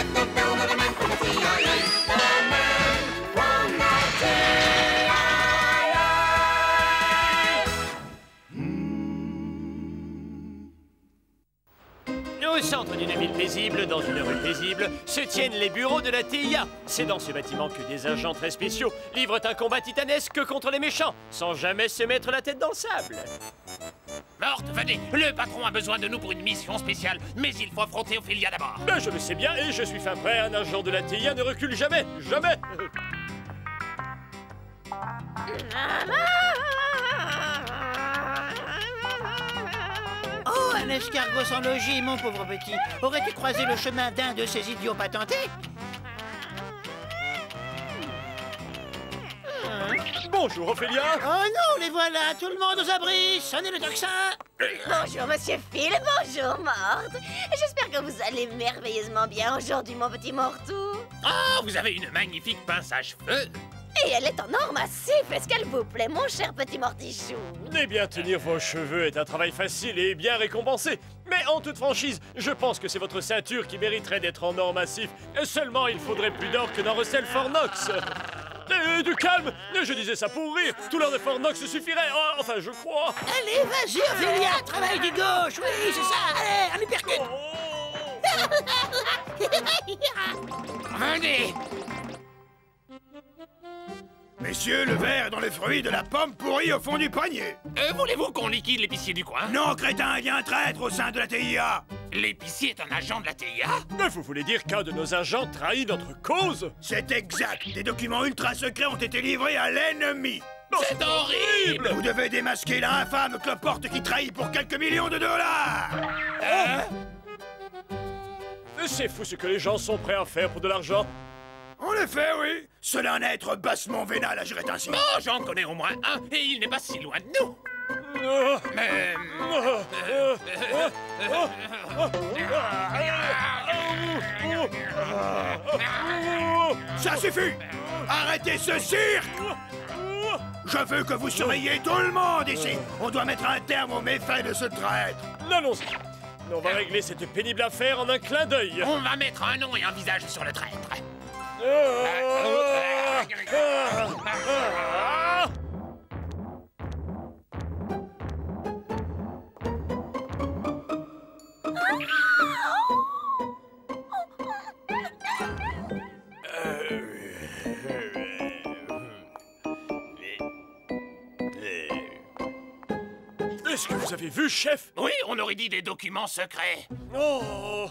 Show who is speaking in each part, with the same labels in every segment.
Speaker 1: that they build are the men from the TIA. The men from the TIA.
Speaker 2: Au centre d'une ville paisible, dans une rue paisible, se tiennent les bureaux de la TIA. C'est dans ce bâtiment que des agents très spéciaux livrent un combat titanesque contre les méchants, sans jamais se mettre la tête dans le sable.
Speaker 3: Morte, venez. Le patron a besoin de nous pour une mission spéciale, mais il faut affronter Ophélia d'abord.
Speaker 2: Ben, je le sais bien et je suis fin prêt. Un agent de la TIA ne recule jamais. Jamais.
Speaker 4: Oh, un escargot sans logis, mon pauvre petit. Aurais-tu croisé le chemin d'un de ces idiots patentés?
Speaker 2: Bonjour, Ophélia.
Speaker 4: Oh non, les voilà, tout le monde aux abris. Sonnez le tocsin.
Speaker 5: Bonjour, Monsieur Phil, bonjour, Morte. J'espère que vous allez merveilleusement bien aujourd'hui, mon petit Mortou.
Speaker 3: Oh, vous avez une magnifique pince à cheveux.
Speaker 5: Et elle est en or massif. Est-ce qu'elle vous plaît, mon cher petit Mortichou?
Speaker 2: Eh bien, tenir vos cheveux est un travail facile et bien récompensé. Mais en toute franchise, je pense que c'est votre ceinture qui mériterait d'être en or massif. Seulement, il faudrait plus d'or que dans Russell Fornox. Du calme. Je disais ça pour rire. Tout l'or de Fornox suffirait. Oh, enfin, je crois.
Speaker 4: Allez, vas-y, Ophélia, travaille du gauche. Oui, c'est ça. Allez, un uppercut.
Speaker 3: Venez.
Speaker 6: Messieurs, le verre est dans les fruits de la pomme pourrie au fond du panier.
Speaker 3: Voulez-vous qu'on liquide l'épicier du coin?
Speaker 6: Non, crétin, il y a un traître au sein de la TIA.
Speaker 3: L'épicier est un agent de la TIA?
Speaker 2: Mais vous voulez dire qu'un de nos agents trahit notre cause?
Speaker 6: C'est exact. Des documents ultra secrets ont été livrés à l'ennemi.
Speaker 3: C'est horrible!
Speaker 6: Vous devez démasquer l'infâme cloporte qui trahit pour quelques millions de dollars.
Speaker 2: C'est fou ce que les gens sont prêts à faire pour de l'argent.
Speaker 6: En effet, oui. Seul un être bassement vénal agirait ainsi.
Speaker 3: Oh, j'en connais au moins un, et il n'est pas si loin de nous. Mais...
Speaker 6: Ça suffit. Arrêtez ce cirque. Je veux que vous surveilliez tout le monde ici. On doit mettre un terme aux méfaits de ce traître.
Speaker 2: Allons-y. On va régler cette pénible affaire en un clin d'œil.
Speaker 3: On va mettre un nom et un visage sur le traître.
Speaker 2: Est-ce que vous avez vu, chef?
Speaker 3: Oui, on aurait dit des documents secrets.
Speaker 2: Oh.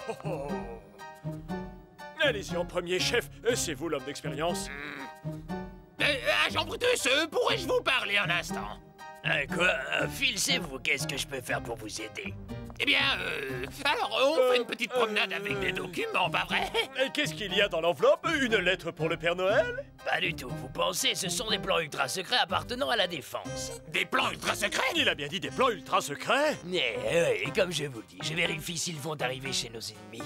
Speaker 2: Allez-y en premier, chef. C'est vous l'homme d'expérience.
Speaker 3: Agent Brutus, pourrais-je vous parler un instant?
Speaker 7: Quoi? Phil, c'est vous. Qu'est-ce que je peux faire pour vous aider?
Speaker 3: Eh bien, alors, on fait une petite promenade avec des documents, pas vrai?
Speaker 2: Qu'est-ce qu'il y a dans l'enveloppe? Une lettre pour le Père Noël?
Speaker 7: Pas du tout. Vous pensez, ce sont des plans ultra secrets appartenant à la défense.
Speaker 3: Des plans ultra secrets?
Speaker 2: Il a bien dit des plans ultra secrets.
Speaker 7: Et comme je vous le dis, je vérifie s'ils vont arriver chez nos ennemis.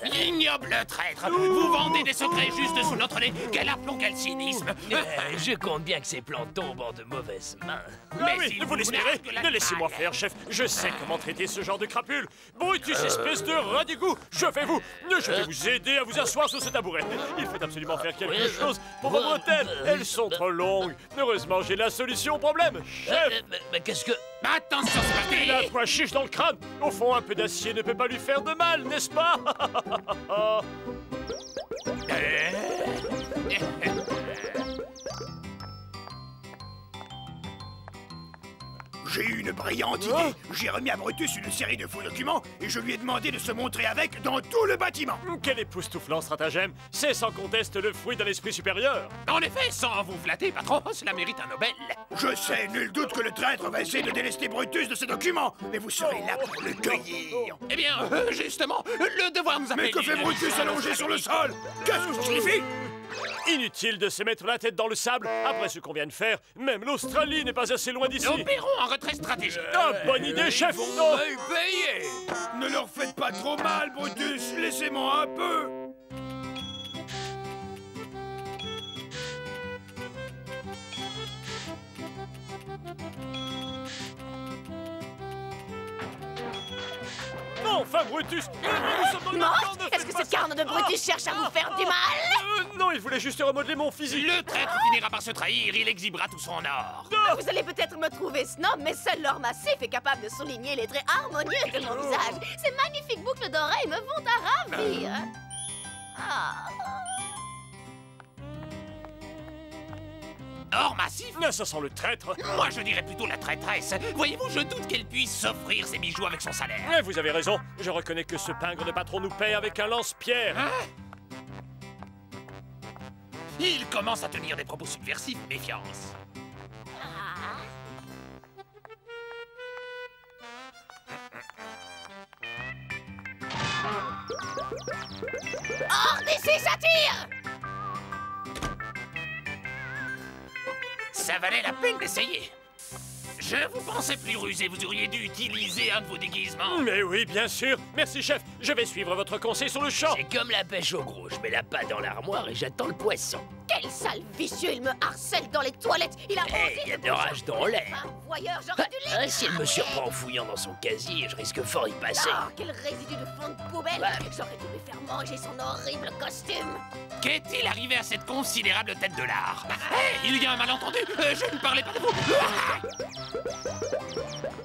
Speaker 3: Ignoble traître! Vous vendez des secrets juste sous notre nez! Quel aplomb, quel cynisme!
Speaker 7: Je compte bien que ces plans tombent en de mauvaises mains.
Speaker 2: Mais oui, vous l'espérez? Ne laissez-moi faire, chef. Je sais comment traiter ce genre de crapule. Brutus, espèce de rat d'égout. Je vais vous aider à vous asseoir sur ce tabouret. Il faut absolument faire quelque chose pour vos bretelles. Elles sont trop longues. Heureusement, j'ai la solution au problème, chef.
Speaker 7: Mais qu'est-ce que...
Speaker 3: Attention, c'est parti!
Speaker 2: Il a un poids chiche dans le crâne. Au fond, un peu d'acier ne peut pas lui faire de mal, n'est-ce pas?
Speaker 6: J'ai eu une brillante idée. J'ai remis à Brutus une série de faux documents et je lui ai demandé de se montrer avec dans tout le bâtiment.
Speaker 2: Quel époustouflant stratagème. C'est sans conteste le fruit d'un esprit supérieur.
Speaker 3: En effet, sans vous flatter, patron, cela mérite un Nobel.
Speaker 6: Je sais, nul doute que le traître va essayer de délester Brutus de ses documents, mais vous serez là pour le cueillir.
Speaker 3: Eh bien, justement, le devoir nous appelle.
Speaker 6: Mais que fait Brutus allongé sur le sol? Qu'est-ce que ça signifie?
Speaker 2: Inutile de se mettre la tête dans le sable. Après ce qu'on vient de faire, même l'Australie n'est pas assez loin d'ici.
Speaker 3: Nous paierons en retrait stratégique.
Speaker 2: Ah, bonne idée, chef. Non.
Speaker 3: Payer.
Speaker 6: Ne leur faites pas trop mal, Brutus. Laissez-moi un peu.
Speaker 2: Non, enfin, Brutus. Nous sommes dans une
Speaker 5: Morte?
Speaker 2: bande de
Speaker 5: Est-ce que ce carne de Brutus cherche à vous faire du mal?
Speaker 2: Non, il voulait juste remodeler mon physique.
Speaker 3: Le traître finira par se trahir, il exhibera tout son or.
Speaker 5: Vous allez peut-être me trouver snob, mais seul l'or massif est capable de souligner les traits harmonieux de mon visage. Ces magnifiques boucles d'oreilles me vont à ravir. Ah.
Speaker 3: Or massif?
Speaker 2: Ça sent le traître.
Speaker 3: Moi, je dirais plutôt la traîtresse. Voyez-vous, je doute qu'elle puisse s'offrir ses bijoux avec son salaire.
Speaker 2: Mais vous avez raison. Je reconnais que ce pingre de patron nous paie avec un lance-pierre.
Speaker 3: Il commence à tenir des propos subversifs, méfiance.
Speaker 5: Hors d'ici, ça tire!
Speaker 3: Ça valait la peine d'essayer. Je vous pensais plus rusé, vous auriez dû utiliser un de vos déguisements.
Speaker 2: Mais oui, bien sûr. Merci, chef. Je vais suivre votre conseil sur le champ.
Speaker 7: C'est comme la pêche au gros. Je mets la patte dans l'armoire et j'attends le poisson.
Speaker 5: Quel sale vicieux, il me harcèle dans les toilettes. Il a
Speaker 7: Hey, y a de rage dans l'air.
Speaker 5: Un voyeur, j'aurais dû les...
Speaker 7: Si elle me surprend en fouillant dans son casier, je risque fort y passer.
Speaker 5: Oh, quel résidu de fond de poubelle.
Speaker 7: Ouais.
Speaker 5: J'aurais dû lui faire manger son horrible costume.
Speaker 3: Qu'est-il arrivé à cette considérable tête de lard? Hey, il y a un malentendu. Je ne parlais pas de vous.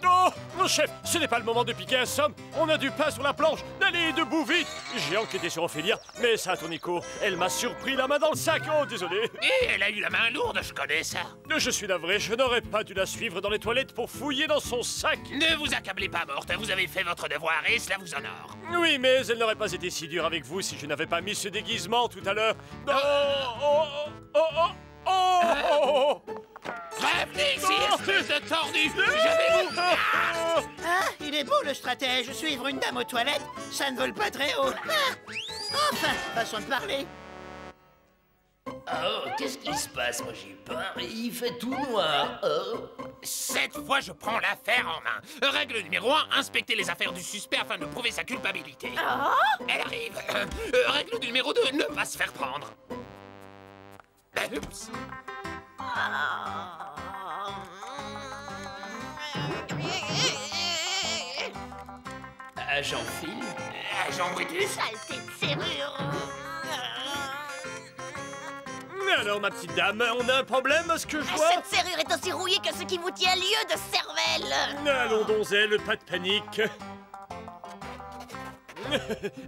Speaker 2: Oh, mon chef, ce n'est pas le moment de piquer un somme. On a du pain sur la planche. Allez, debout, vite. J'ai enquêté sur Ophélia, mais ça a tourné court. Elle m'a surpris la main dans le sac. Oh, désolé.
Speaker 3: Et elle a eu la main lourde, je connais ça.
Speaker 2: Je suis navré, je n'aurais pas dû la suivre dans les toilettes pour fouiller dans son sac.
Speaker 3: Ne vous accablez pas, morte. Vous avez fait votre devoir et cela vous honore.
Speaker 2: Oui, mais elle n'aurait pas été si dure avec vous si je n'avais pas mis ce déguisement tout à l'heure. Oh, oh, oh, oh, oh, oh, oh.
Speaker 3: Revenez ici, espèce de tordu. Je vais vous...
Speaker 4: Ah, il est beau le stratège. Suivre une dame aux toilettes, ça ne vole pas très haut. Ah, enfin, façon de parler.
Speaker 7: Oh, qu'est-ce qui se passe? Moi j'ai peur. Il fait tout noir. Oh.
Speaker 3: Cette fois, je prends l'affaire en main. Règle numéro 1, inspecter les affaires du suspect afin de prouver sa culpabilité. Elle arrive. Règle numéro 2, ne pas se faire prendre. Oups.
Speaker 7: Agent Phil?
Speaker 3: Agent Brutus?
Speaker 5: Saleté de serrure.
Speaker 2: Alors, ma petite dame, on a un problème à ce que je vois?
Speaker 5: Cette serrure est aussi rouillée que ce qui vous tient lieu de cervelle.
Speaker 2: Allons, donzelle, pas de panique.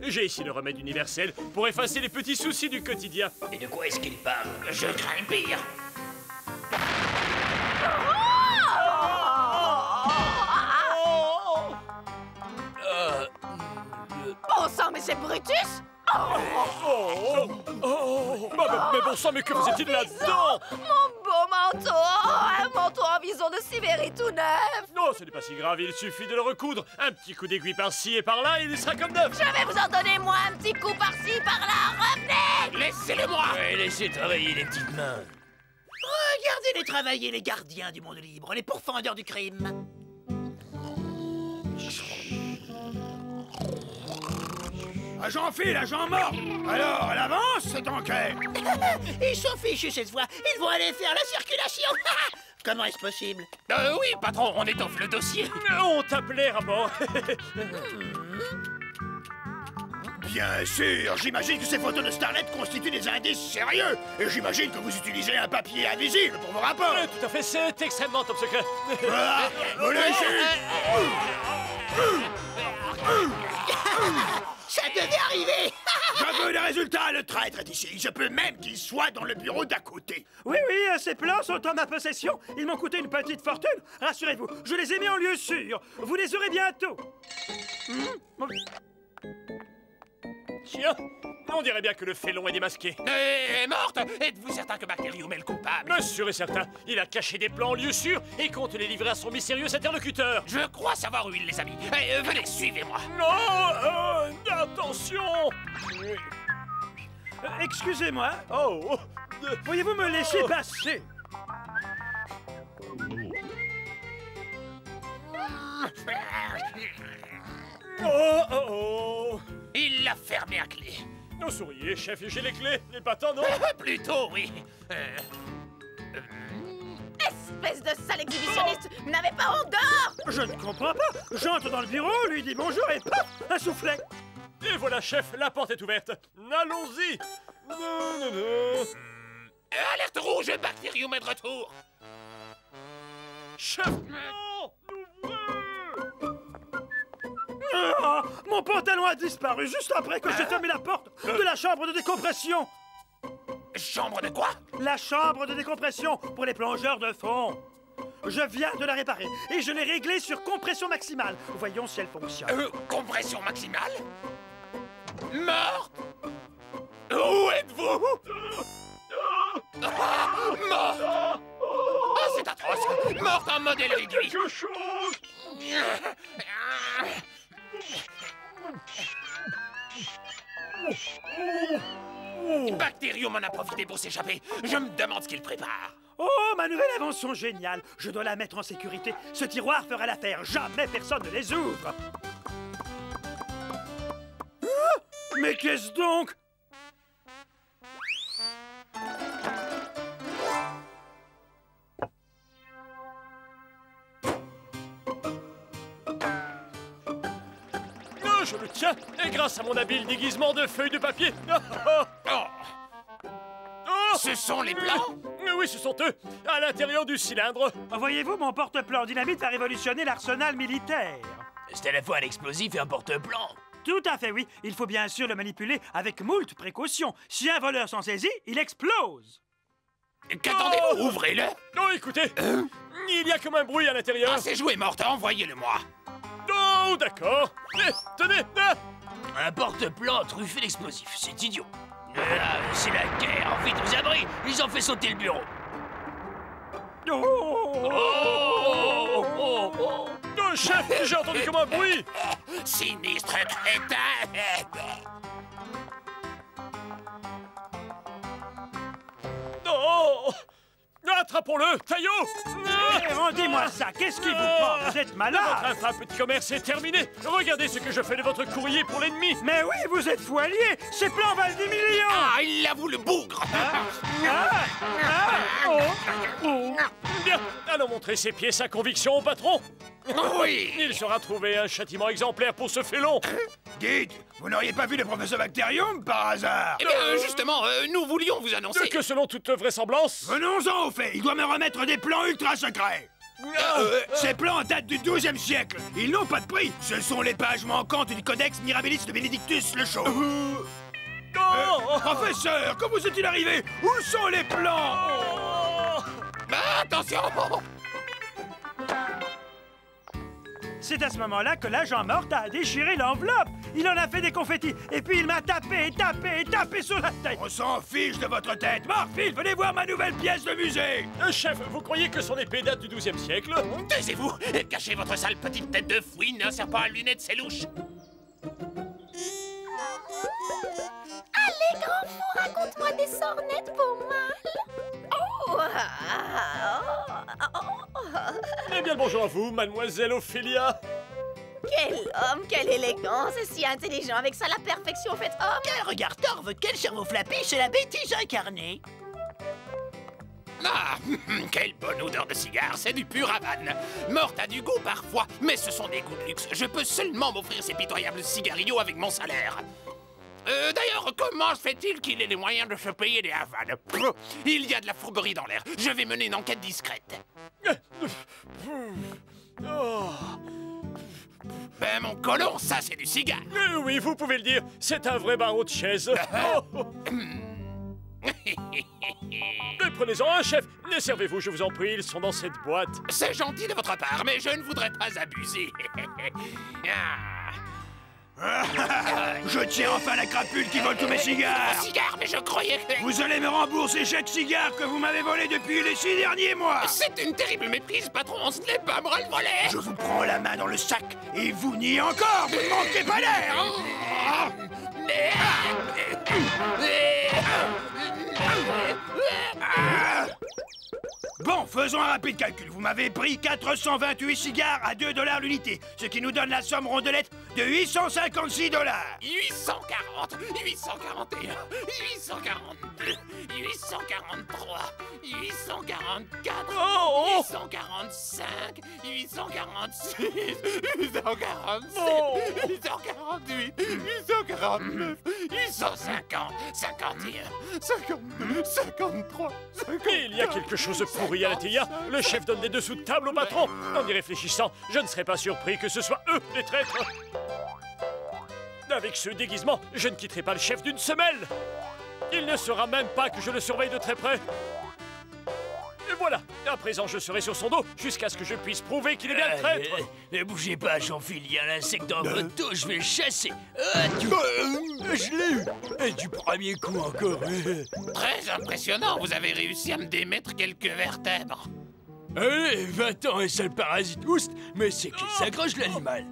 Speaker 2: J'ai ici le remède universel pour effacer les petits soucis du quotidien.
Speaker 7: Et de quoi est-ce qu'il parle?
Speaker 3: Je crains le pire.
Speaker 5: Bon sang, mais c'est Brutus?
Speaker 2: Mais bon sang, mais que faisait-il là-dedans?
Speaker 5: Mon beau manteau! Un manteau en vison de Sibérie tout neuf!
Speaker 2: Non, ce n'est pas si grave, il suffit de le recoudre. Un petit coup d'aiguille par-ci et par-là, il sera comme neuf.
Speaker 5: Je vais vous en donner moi un petit coup par-ci, par-là! Revenez!
Speaker 3: Laissez-le-moi.
Speaker 7: Ouais, laissez travailler les petites mains.
Speaker 4: Regardez-les travailler, les gardiens du monde libre, les pourfendeurs du crime.
Speaker 6: Agent Phil, agent mort. Alors, elle avance, cette enquête.
Speaker 4: Ils sont fichus cette fois. Ils vont aller faire la circulation. Comment est-ce possible?
Speaker 3: Oui, patron, on étoffe le dossier.
Speaker 2: On t'appelait, rapport.
Speaker 6: Bien sûr, j'imagine que ces photos de Starlet constituent des indices sérieux. Et j'imagine que vous utilisez un papier invisible pour vos rapports.
Speaker 2: Tout à fait, c'est extrêmement top secret.
Speaker 6: Ah, vous lâchez.
Speaker 4: Ça devait arriver.
Speaker 6: Je veux des résultats, le traître est ici. Je peux même qu'il soit dans le bureau d'à côté.
Speaker 8: Oui, ces plans sont en ma possession. Ils m'ont coûté une petite fortune. Rassurez-vous, je les ai mis en lieu sûr. Vous les aurez bientôt.
Speaker 2: Tiens, on dirait bien que le félon est démasqué.
Speaker 3: Morte. Êtes-vous certain que Bacterium est le coupable?
Speaker 2: Bien sûr et certain, il a caché des plans en lieu sûr et compte les livrer à son mystérieux interlocuteur.
Speaker 3: Je crois savoir où il les a mis. Venez, suivez-moi.
Speaker 2: Non, attention.
Speaker 8: Excusez-moi.
Speaker 2: Oh,
Speaker 8: Pourriez-vous me laisser passer?
Speaker 2: oh.
Speaker 3: Il l'a fermé à clé.
Speaker 2: Non, souriez, chef, j'ai les clés. Les patins, non?
Speaker 3: Plutôt, oui.
Speaker 5: Espèce de sale exhibitionniste! Vous n'avez pas honte dehors!
Speaker 8: Je ne comprends pas. J'entre dans le bureau, lui dis bonjour et paf, un soufflet.
Speaker 2: Et voilà, chef, la porte est ouverte. Allons-y. Non, non, non.
Speaker 3: Alerte rouge, Bacterium est de retour.
Speaker 2: Chef, non,
Speaker 8: Ah, mon pantalon a disparu juste après que j'ai fermé la porte de la chambre de décompression.
Speaker 3: Chambre de quoi?
Speaker 8: La chambre de décompression pour les plongeurs de fond. Je viens de la réparer et je l'ai réglée sur compression maximale. Voyons si elle fonctionne.
Speaker 3: Compression maximale? Morte? Où êtes-vous? Mort! Oh, c'est atroce! Morte en modèle réduit!
Speaker 2: quelque chose.
Speaker 3: Bacterium en a profité pour s'échapper. Je me demande ce qu'il prépare.
Speaker 8: Oh, ma nouvelle invention géniale. Je dois la mettre en sécurité. Ce tiroir fera l'affaire. Jamais personne ne les ouvre. Ah, mais qu'est-ce donc?
Speaker 2: Je le tiens, et grâce à mon habile déguisement de feuilles de papier.
Speaker 3: Oh, ce sont les blancs?
Speaker 2: Oui, ce sont eux, à l'intérieur du cylindre.
Speaker 8: Voyez-vous, mon porte-plan dynamite va révolutionner l'arsenal militaire.
Speaker 7: C'est à la fois un explosif et un porte-plan.
Speaker 8: Tout à fait, oui. Il faut bien sûr le manipuler avec moult précautions. Si un voleur s'en saisit, il explose.
Speaker 3: Qu'attendez-vous? Ouvrez-le!
Speaker 2: Oh, écoutez, il y a comme un bruit à l'intérieur.
Speaker 3: Ah, c'est joué, Morte, envoyez-le-moi.
Speaker 2: Oh, d'accord. Tenez,
Speaker 7: Un porte-plan truffé d'explosifs, c'est idiot. Là, c'est la guerre, vite aux abris, ils ont fait sauter le bureau.
Speaker 2: Oh, chef, j'ai entendu comme un bruit.
Speaker 3: Sinistre crétin!
Speaker 2: Oh, attrapons-le, Taillot.
Speaker 8: Rendez-moi ça. Qu'est-ce qui vous prend? Vous êtes
Speaker 2: Votre
Speaker 8: malade.
Speaker 2: infâme petit commerce est terminé. Regardez ce que je fais de votre courrier pour l'ennemi.
Speaker 8: Mais oui, vous êtes fou allié. Ces plans valent des millions.
Speaker 3: Ah, il avoue le bougre!
Speaker 2: Bien, allons montrer ses pieds sa conviction au patron.
Speaker 3: Oui!
Speaker 2: Il sera trouvé un châtiment exemplaire pour ce félon.
Speaker 6: Dites, vous n'auriez pas vu le professeur Bacterium par hasard?
Speaker 3: Eh bien, justement, nous voulions vous annoncer...
Speaker 2: Que selon toute vraisemblance...
Speaker 6: Venons-en au fait, il doit me remettre des plans ultra secrets. Ces plans datent du XIIe siècle. Ils n'ont pas de prix. Ce sont les pages manquantes du Codex Mirabilis de Benedictus le Chauve. Professeur, comment vous est-il arrivé? Où sont les plans?
Speaker 3: Attention!
Speaker 8: C'est à ce moment-là que l'agent Mort a déchiré l'enveloppe. Il en a fait des confettis. Et puis il m'a tapé sur la tête.
Speaker 6: On s'en fiche de votre tête. Morphile, venez voir ma nouvelle pièce de musée.
Speaker 2: Chef, vous croyez que son épée date du XIIe siècle?
Speaker 3: Taisez-vous! Cachez votre sale petite tête de fouine, un serpent à lunettes, c'est louche!
Speaker 5: Allez, grand fou, raconte-moi des sornettes pour mal.
Speaker 2: Eh bien, bonjour à vous, mademoiselle Ophélia.
Speaker 5: Quel homme, quelle élégance, et si intelligent avec ça, la perfection faite homme.
Speaker 4: Quel regard torve, quel cerveau flappé, c'est la bêtise incarnée.
Speaker 3: Ah, quelle bonne odeur de cigare, c'est du pur Havane. Morte a du goût parfois, mais ce sont des goûts de luxe. Je peux seulement m'offrir ces pitoyables cigarillos avec mon salaire. D'ailleurs, comment se fait-il qu'il ait les moyens de se payer des Havanes? Il y a de la fourberie dans l'air. Je vais mener une enquête discrète. Ben, mon colon, ça, c'est du cigare.
Speaker 2: Oui, vous pouvez le dire, c'est un vrai barreau de chaise. Prenez-en un, chef. Servez-vous, je vous en prie, ils sont dans cette boîte.
Speaker 3: C'est gentil de votre part, mais je ne voudrais pas abuser.
Speaker 6: Je tiens enfin la crapule qui vole tous mes cigares.
Speaker 3: Cigare, mais je croyais que...
Speaker 6: Vous allez me rembourser chaque cigare que vous m'avez volé depuis les 6 derniers mois.
Speaker 3: C'est une terrible méprise, patron. Ce n'est pas moi le voler.
Speaker 6: Je vous prends la main dans le sac et vous niez encore. Vous ne manquez pas d'air. Bon, faisons un rapide calcul. Vous m'avez pris 428 cigares à 2 $ l'unité, ce qui nous donne la somme rondelette de 856 $.
Speaker 3: 840, 841, 842, 843, 844,
Speaker 2: Oh, oh.
Speaker 3: 845, 846, 847,
Speaker 2: Oh.
Speaker 3: 848, 849, 850, 51, 52, 53, 54...
Speaker 2: Il y a quelque chose de pourri à la TIA. Le chef donne des dessous de table au patron. En y réfléchissant, je ne serais pas surpris que ce soit eux, les traîtres. Avec ce déguisement, je ne quitterai pas le chef d'une semelle. Il ne saura même pas que je le surveille de très près. Et voilà, à présent je serai sur son dos jusqu'à ce que je puisse prouver qu'il est bien le traître.
Speaker 7: Ne bougez pas, Jean-Phil, il y a un insecte dans votre dos, je vais le chasser. Je l'ai eu. Et du premier coup encore.
Speaker 3: Très impressionnant, vous avez réussi à me démettre quelques vertèbres.
Speaker 7: Allez, 20 ans et ça le parasite oust, mais c'est qu'il s'accroche l'animal.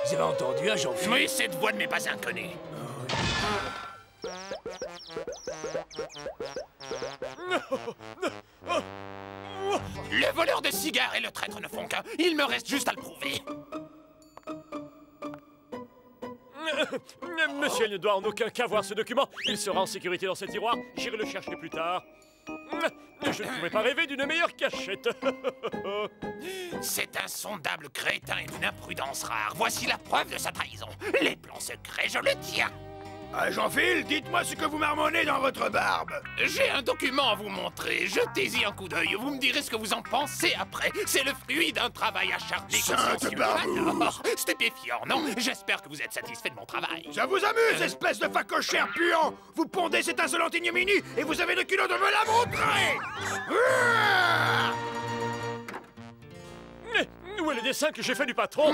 Speaker 7: Vous avez entendu, hein, Jean-Phil?
Speaker 3: Oui, cette voix ne m'est pas inconnue. Le voleur de cigares et le traître ne font qu'un. Il me reste juste à le prouver.
Speaker 2: Monsieur ne doit en aucun cas voir ce document. Il sera en sécurité dans ce tiroir. J'irai le chercher plus tard. Je ne pouvais pas rêver d'une meilleure cachette.
Speaker 3: C'est un sondable crétin et d'une imprudence rare. Voici la preuve de sa trahison. Les plans secrets, je le tiens.
Speaker 6: Ah, Jean-Phil, dites-moi ce que vous marmonnez dans votre barbe.
Speaker 3: J'ai un document à vous montrer. Jetez-y un coup d'œil. Vous me direz ce que vous en pensez après. C'est le fruit d'un travail acharné.
Speaker 6: Sainte barbouze.
Speaker 3: Alors, stupéfiant, non? J'espère que vous êtes satisfait de mon travail.
Speaker 6: Ça vous amuse, espèce de facochère puant? Vous pondez cette insolente ignominie et vous avez le culot de me la montrer.
Speaker 2: Où est le dessin que j'ai fait du patron?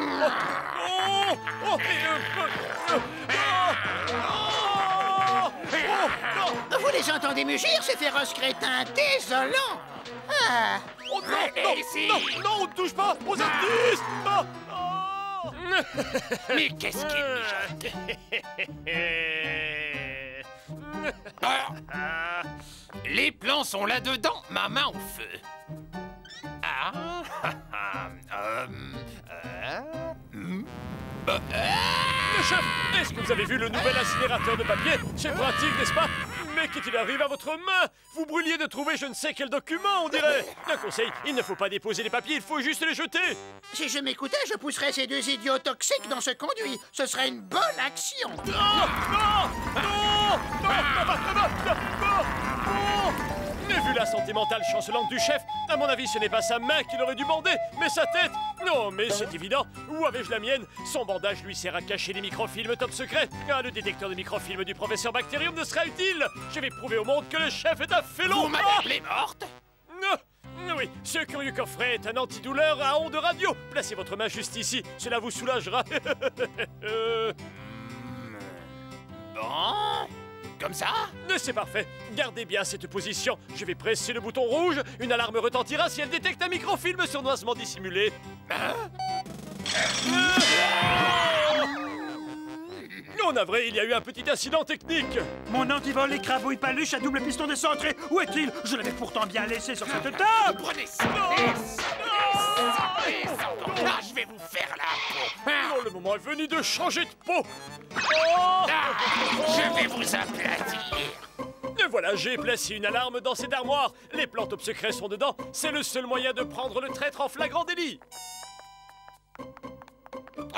Speaker 4: Vous les entendez mugir, ces féroces crétins? Désolant! Ah!
Speaker 2: Oh,
Speaker 3: Venez ici.
Speaker 2: non, on ne touche pas aux artistes.
Speaker 3: Mais qu'est-ce qu'il mijote? Les plans sont là-dedans, ma main au feu.
Speaker 2: Le chef, est-ce que vous avez vu le nouvel incinérateur de papier? C'est pratique, n'est-ce pas? Mais qu'est-il arrive à votre main? Vous brûliez de trouver je ne sais quel document, on dirait. Un conseil, il ne faut pas déposer les papiers, il faut juste les jeter.
Speaker 4: Si je m'écoutais, je pousserais ces deux idiots toxiques dans ce conduit. Ce serait une bonne action.
Speaker 2: Mais vu la santé mentale chancelante du chef, à mon avis, ce n'est pas sa main qu'il aurait dû bander, mais sa tête. Non, mais c'est évident. Où avais-je la mienne? Son bandage lui sert à cacher les microfilms top secrets. Ah, le détecteur de microfilms du professeur Bacterium ne sera utile. Je vais prouver au monde que le chef est un félon.
Speaker 3: Vous m'avez appelé morte?
Speaker 2: Oui, ce curieux coffret est un antidouleur à ondes radio. Placez votre main juste ici, cela vous soulagera.
Speaker 3: Bon... Comme ça?
Speaker 2: C'est parfait. Gardez bien cette position. Je vais presser le bouton rouge. Une alarme retentira si elle détecte un microfilm sournoisement dissimulé. Non, navré, il y a eu un petit incident technique.
Speaker 8: Mon antivol écrabouille paluche à double piston décentré. Où est-il? Je l'avais pourtant bien laissé sur cette table.
Speaker 3: Prenez ça! Ah, je vais vous faire la peau!
Speaker 2: Non, le moment est venu de changer de peau.
Speaker 3: Je vais vous aplatir!
Speaker 2: Et voilà, j'ai placé une alarme dans cette armoire. Les plans top secrets sont dedans. C'est le seul moyen de prendre le traître en flagrant délit.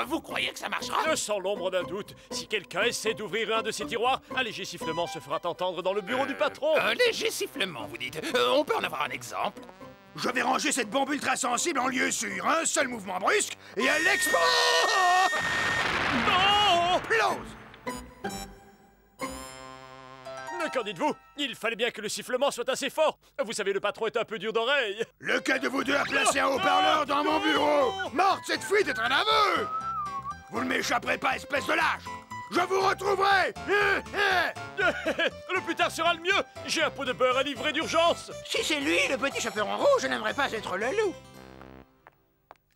Speaker 3: Vous croyez que ça marchera?
Speaker 2: Sans l'ombre d'un doute. Si quelqu'un essaie d'ouvrir un de ces tiroirs, un léger sifflement se fera entendre dans le bureau du patron.
Speaker 3: Un léger sifflement, vous dites. On peut en avoir un exemple?
Speaker 6: Je vais ranger cette bombe ultra sensible en lieu sûr. Un seul mouvement brusque et elle explose.
Speaker 2: Non!
Speaker 6: Close.
Speaker 2: Qu'en dites-vous? Il fallait bien que le sifflement soit assez fort. Vous savez, le patron est un peu dur d'oreille.
Speaker 6: Lequel de vous deux a placé un haut-parleur dans mon bureau? Morte, cette fuite est un aveu. Vous ne m'échapperez pas, espèce de lâche. Je vous retrouverai.
Speaker 2: Le plus tard sera le mieux. J'ai un pot de beurre à livrer d'urgence.
Speaker 4: Si c'est lui, le petit chaperon rouge, je n'aimerais pas être le loup.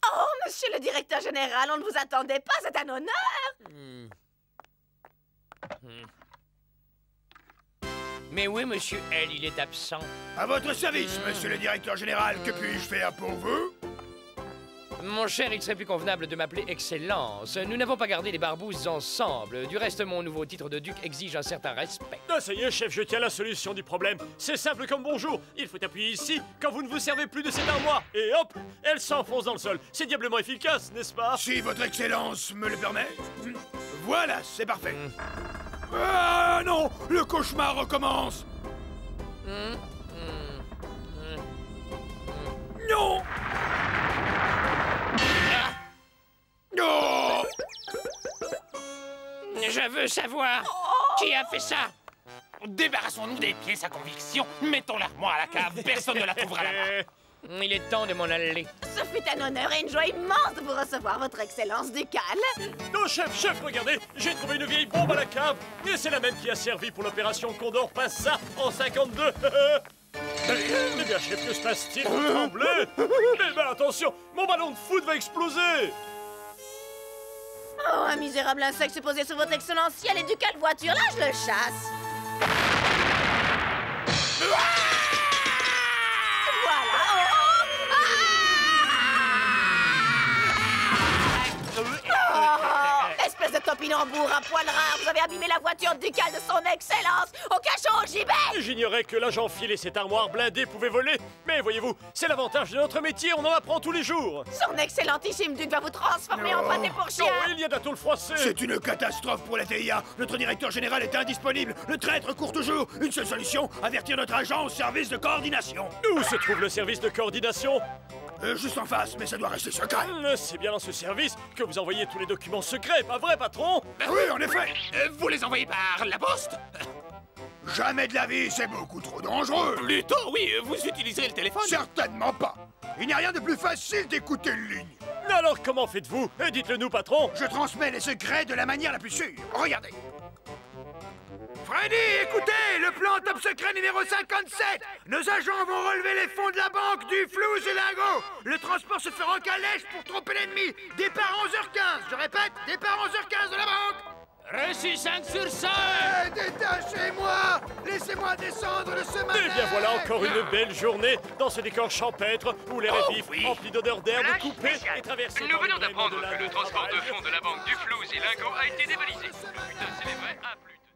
Speaker 5: Oh, monsieur le directeur général, on ne vous attendait pas, c'est un honneur.
Speaker 9: Mais oui, monsieur L, il est absent.
Speaker 6: À votre service, monsieur le directeur général. Que puis-je faire pour vous?
Speaker 9: Mon cher, il serait plus convenable de m'appeler Excellence. Nous n'avons pas gardé les barbouzes ensemble. Du reste, mon nouveau titre de duc exige un certain respect.
Speaker 2: Ah, ça y est, chef, je tiens la solution du problème. C'est simple comme bonjour. Il faut appuyer ici quand vous ne vous servez plus de cette armoire. Et hop, elle s'enfonce dans le sol. C'est diablement efficace, n'est-ce pas?
Speaker 6: Si votre excellence me le permet. Voilà, c'est parfait. Ah non, le cauchemar recommence. Non. Non.
Speaker 3: Je veux savoir qui a fait ça. Débarrassons-nous des pièces à conviction. Mettons l'armoire à la cave. Personne ne la trouvera là-bas.
Speaker 9: Il est temps de m'en aller.
Speaker 5: Ce fut un honneur et une joie immense de vous recevoir, votre excellence ducale.
Speaker 2: Non, chef, regardez, j'ai trouvé une vieille bombe à la cave. Et c'est la même qui a servi pour l'opération Condor Passa en 52. Eh bien, chef, que se passe-t-il? Vous tremblez? Eh ben, attention, mon ballon de foot va exploser.
Speaker 5: Oh, un misérable insecte se posait sur votre excellence ciel et ducale voiture. Là, je le chasse. Voilà. Espèce de topinambour à poil rare, vous avez abîmé la voiture ducale de son excellence. Au cachot, j'y vais.
Speaker 2: J'ignorais que l'agent Phil et cette armoire blindée pouvaient voler. Mais voyez-vous, c'est l'avantage de notre métier, on en apprend tous les jours.
Speaker 5: Son excellentissime duc va vous transformer en pâté pour chien.
Speaker 2: Oh, il y a de la tôle froissée.
Speaker 6: C'est une catastrophe pour la TIA. Notre directeur général est indisponible. Le traître court toujours. Une seule solution, avertir notre agent au service de coordination.
Speaker 2: Où se trouve le service de coordination?
Speaker 6: Juste en face, mais ça doit rester secret.
Speaker 2: C'est bien dans ce service que vous envoyez tous les documents secrets, pas vrai, patron?
Speaker 6: Oui, en effet.
Speaker 3: Vous les envoyez par la poste?
Speaker 6: Jamais de la vie, c'est beaucoup trop dangereux.
Speaker 3: Plutôt, oui, vous utiliserez le téléphone.
Speaker 6: Certainement pas. Il n'y a rien de plus facile d'écouter une ligne.
Speaker 2: Alors comment faites-vous? Dites-le nous, patron.
Speaker 6: Je transmets les secrets de la manière la plus sûre. Regardez. Freddy, écoutez, le plan top secret numéro 57. Nos agents vont relever les fonds de la banque du Flouze et Lingot. Le transport se fera en calèche pour tromper l'ennemi. Départ 11h15. Je répète, départ 11h15 de la banque.
Speaker 7: Reçu 5 sur 5.
Speaker 6: Détachez-moi. Laissez-moi descendre de ce manège.
Speaker 2: Eh bien voilà encore une belle journée dans ce décor champêtre où l'air est vif, empli d'odeurs d'herbe coupée et traversé
Speaker 10: Nous
Speaker 2: par
Speaker 10: venons
Speaker 2: les graines
Speaker 10: d'apprendre
Speaker 2: de la
Speaker 10: que le transport de
Speaker 2: travail.
Speaker 10: fonds de la banque du Flouze et Lingot a été dévalisé. Le butin célébré à plus tard.